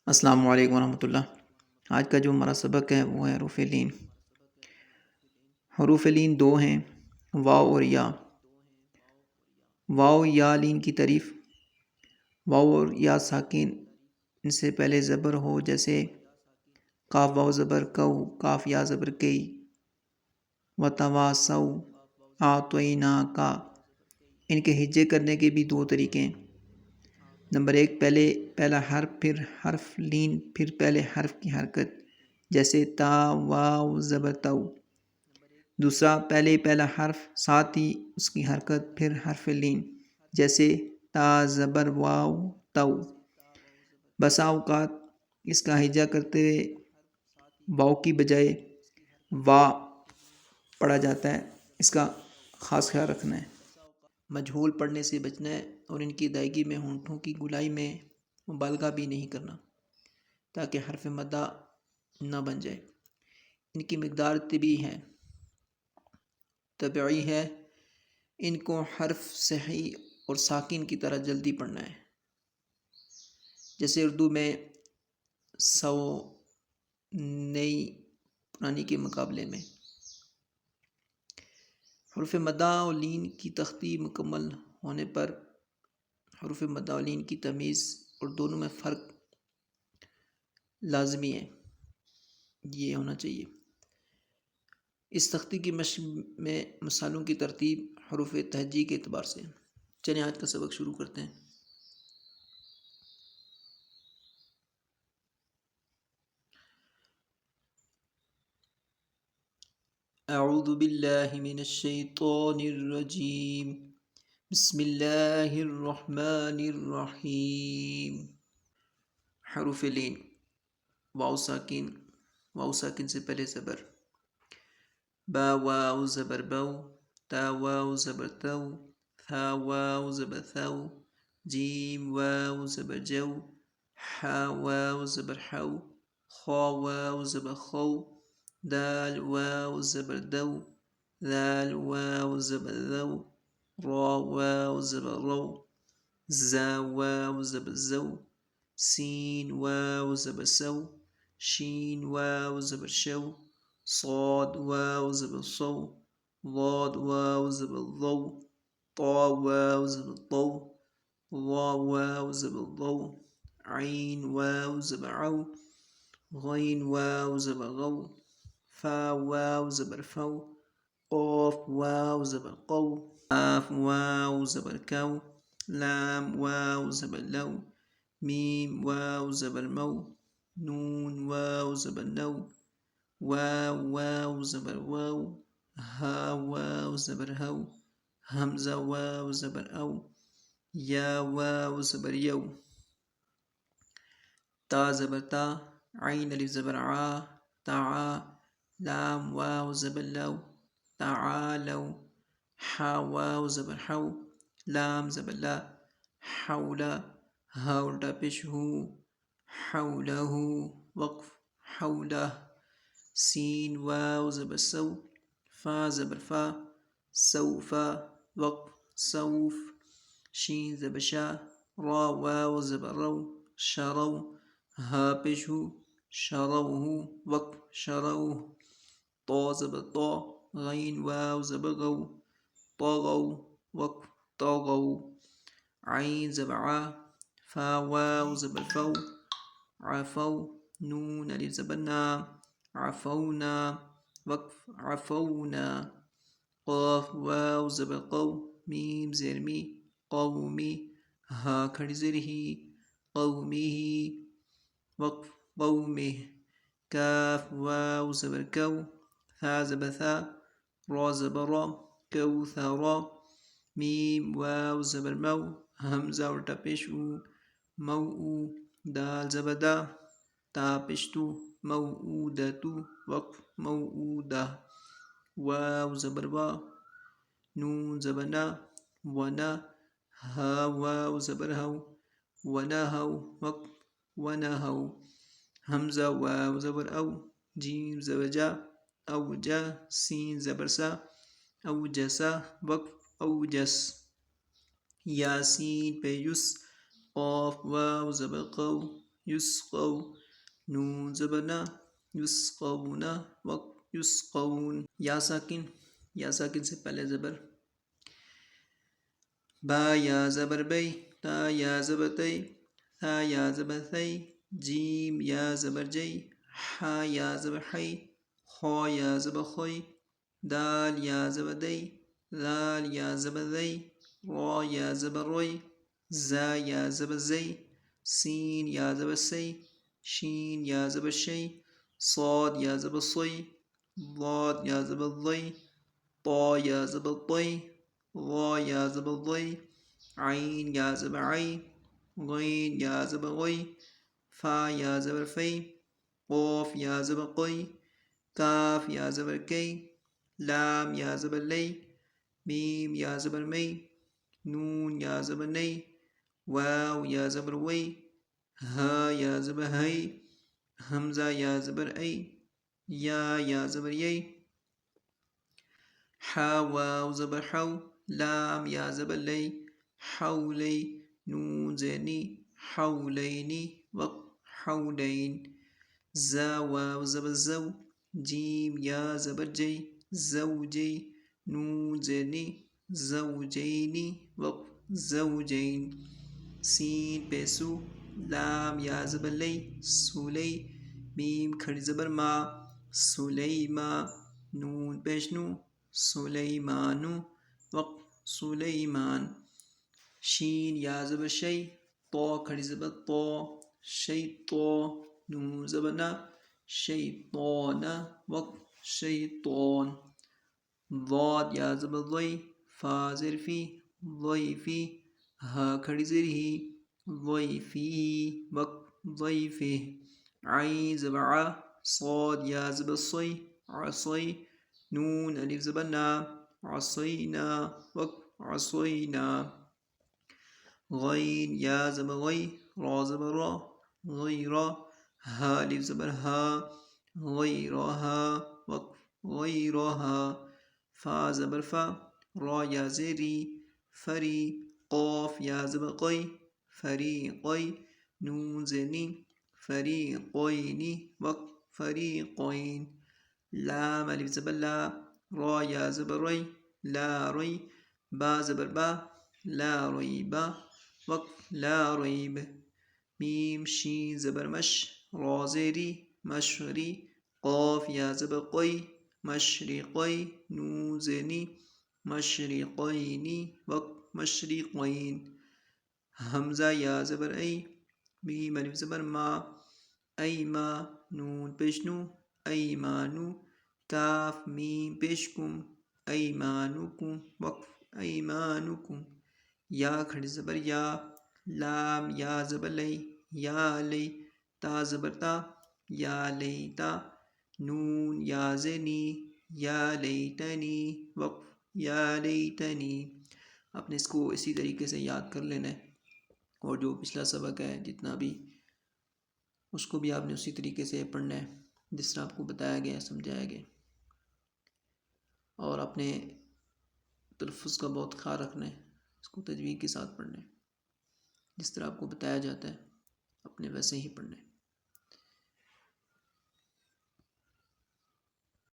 السلام علیکم ورحمۃ اللہ۔ آج کا جو ہمارا سبق ہے وہ ہے حروف لین۔ حروف لین دو ہیں، واو اور یا۔ واو یا لین کی تعریف۔ واو اور یا ساکن ان سے پہلے زبر ہو، جیسے کاف واو زبر کو، کاف یا زبر کئی، وتواصو، اعطینا کا۔ ان کے ہجے کرنے کے بھی دو طریقے ہیں۔ نمبر 1، پہلا حرف پھر حرف لین پھر پہلے حرف کی حرکت، جیسے تا واو زبر تو۔ دوسرا، پہلا حرف ساتھ ہی اس کی حرکت پھر حرف لین، جیسے تا زبر واو تو۔ بسا اوقات اس کا ہجا کرتے ہوئے واو کی بجائے وا پڑھا جاتا ہے، اس کا خاص خیال رکھنا ہے۔ مجہول پڑھنے سے بچنا ہے اور ان کی ادائیگی میں ہونٹوں کی گولائی میں مبالغہ بھی نہیں کرنا، تاکہ حرف مدہ نہ بن جائے۔ ان کی مقدار طبعی ہے، ان کو حرف صحیح اور ساکن کی طرح جلدی پڑھنا ہے، جیسے اردو میں 100 نئی پرانی کے مقابلے میں۔ حروف مدہ و لین کی تختی مکمل ہونے پر حروف مدہ و لین کی تمیز اور دونوں میں فرق لازمی ہے، یہ ہونا چاہیے۔ اس تختی کی مشق میں مثالوں کی ترتیب حروف تہجی کے اعتبار سے۔ چلیں آج کا سبق شروع کرتے ہیں۔ اعوذ باللہ من الشیطان الرجیم، بسم اللہ الرحمن الرحیم۔ حروف لین۔ واو ساکن سے پہلے زبر، با واو زبر بو، تا واو زبر تو، ثا واو زبر ثو، جیم واو زبر جو، حا واو زبر حو، خا واو زبر خو، دال واو زبر دو، ذال واو زبر ذو، را واو زبر رو، زا واو زبر زو، سین واو زبر سو، شین واو زبر شو، صاد واو زبر صو، ضاد واو زبر ضو، طا واو زبر طو، ظا واو زبر ضو، عین واو زبر عو، غین واو زبر غو، فا واو زبر فو، قاف واو زبر قو، کاف واو زبر کو، لام واو زبر لو، میم واو زبر مو، نون واو زبر نو، واو واو زبر واو، ہا واو زبر ہو، حمزہ واو زبر او، یا واو زبر یو، تا زبر تا، عین الف زبر عا، تعا، لام واو زبر لو، تعالو، حا واو زبر حو، لام زبر لا، حولا، ہا الٹا پیش ہو، حولہ، وقف، حولہ، سین واو زبر سو، فا زبر فا، سوفا، وقف، سوف، شین زبر شا، را واو زبر رو، شرو، ہا پیش ہو، شروہ، وقف، شروہ، طا زبر طا، غین واو زبر غو، طغو، وقف، طغو، عین زبر عا، فا واو زبر فو، عفو، نون الف زبر نا، عفونا، وقف، عفونا، قاف واو زبر قو، میم زیر می، قومی، ہا کھڑی زیر ہی، قومی، وقف، قومه، کاف واو زبر کو، ثا زبر ثا، را زبر را، کوثرا، میم واو زبر مو، حمزہ الٹا پیش او، موؤ، دال زبر دا، تا پیش تو، موؤودتو، وقف، موؤودہ، واو زبر وا، نون زبر نا، ونا، ہا واو زبر ہو، ونہو، وقف، ونہو، حمزہ واو زبر او، جیم زبر جا، اوجا، سین زبر سا، اوجسا، وقف، اوجس، یاسین پہ یس، قاف واو زبر قو، یسقو، نون زبر نا، یسقون، وقف یسقون. یا ساکن سے پہلے زبر. با یا زبر بی، تا یا زبر تی، ثا یا زبر ثی، جیم یا زبر جی، حا یا زبر حی، خا یا زبر خوی، دال یا زبر دی، ذال یا زبر ذی، را یا زبر روی، زا یا زبر زی، سین یا زبر سی، شین یا زبر شی، صاد یا زبر صی، ضاد یا زبر ضی، طا یا زبر طی، ظا یا زبر ضی، عین یا زبر عی، غین یا زبر غی، فا یا زبر فی، قوف یا زبر قی، کاف یا زبر کی، لام یا زبر لی، میم یا زبر می، نون یا زبر نی، واو یا زبر وی، ہا یا زبر ہی، حمزہ یا زبر ای، یا زبر یی، حا واو زبر حو، لام یا زبر لی، حولی، نون زینی، حولینی، وقف حولین، زا واو زبر زو، جیم یا زبر جی، زوجی، نون زینی، زوجینی، وقف زوجین، سین پیسو، لام یا زبر لی، سولی، میم کھڑی زبر ما، سلیما، نون پیشنو، سلیمانو، وقف سلیمان، شین یا زبر شی، طا کھڑی زبر طا، شیطا، نون زبر نا، شیطان، وقف شیطان، ضاد یا زبر ضی، فا زیر فی، ضیفی، ہا کھڑی زیر ہی، ضیفی، وقف ضیفی، عین زبر ع، صاد یا زبر صی، عصی، نون الف زبر نا، عصینا، وقف عصینا، غین یا زبر غی، را زبر را، غیرا، ہا الف زبر ہا، غیرہا، وقف غیرہا، فا زبر فا، را یا زیری، فری، قاف یا زبر قی، فریقی، نون زینی، فریقینی، وقف فریقین، لام الف زبر لا، را یا زبر ری، لا ری، با زبر با، لا ریبا، وقف لا ریب، میم شین زبر مش، را زیری، مشری، قاف یا زبر قی، مشرقی، نون زینی، مشرقینی، وقف مشرقین، حمزہ یا زبر ای، میم الف زبر ما، ایما، نون پیشنو، ایمانو، کاف میم پیشکم، ایمانکم، وقف ایمانکم، یا کھڑی زبر یا، لام یا زبر لی، یا لی، تا زبر تا، یا لیتا، نون یا زینی، یا لیتنی، وقف یا لیتنی. آپ نے اس کو اسی طریقے سے یاد کر لینا ہے، اور جو پچھلا سبق ہے جتنا بھی اس کو بھی آپ نے اسی طریقے سے پڑھنا ہے جس طرح آپ کو بتایا گیا سمجھایا گیا، اور اپنے تلفظ کا بہت خیال رکھنا ہے، اس کو تجوید کے ساتھ پڑھنا ہے، جس طرح آپ کو بتایا جاتا ہے اپنے ویسے ہی پڑھنا ہے.